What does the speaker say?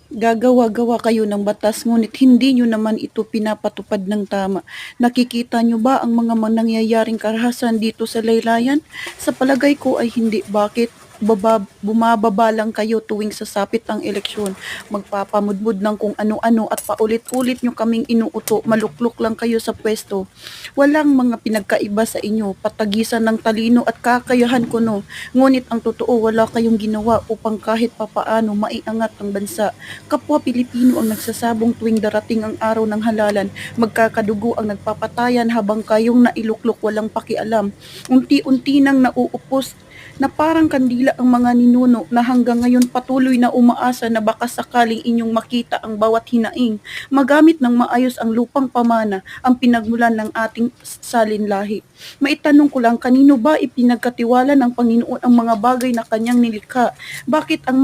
Gagawa-gawa kayo ng batas ngunit hindi niyo naman ito pinapatupad ng tama. Nakikita niyo ba ang mga nangyayaring karahasan dito sa laylayan? Sa palagay ko ay hindi. Bakit? Bumababa lang kayo tuwing sasapit ang eleksyon. Magpapamudmud ng kung ano-ano at paulit-ulit nyo kaming inuuto. Maluklok lang kayo sa pwesto. Walang mga pinagkaiba sa inyo. Patagisan ng talino at kakayahan ko no. Ngunit ang totoo, wala kayong ginawa upang kahit papaano maiangat ang bansa. Kapwa Pilipino ang nagsasabong tuwing darating ang araw ng halalan, magkakadugo ang nagpapatayan habang kayong nailuklok walang pakialam. Unti-unti nang nauupos na parang kandila ang mga ninuno na hanggang ngayon patuloy na umaasa na baka sakaling inyong makita ang bawat hinaing, magamit ng maayos ang lupang pamana, ang pinagmulan ng ating salinlahi. Maitanong ko lang, kanino ba ipinagkatiwala ng Panginoon ang mga bagay na kanyang nilikha? Bakit ang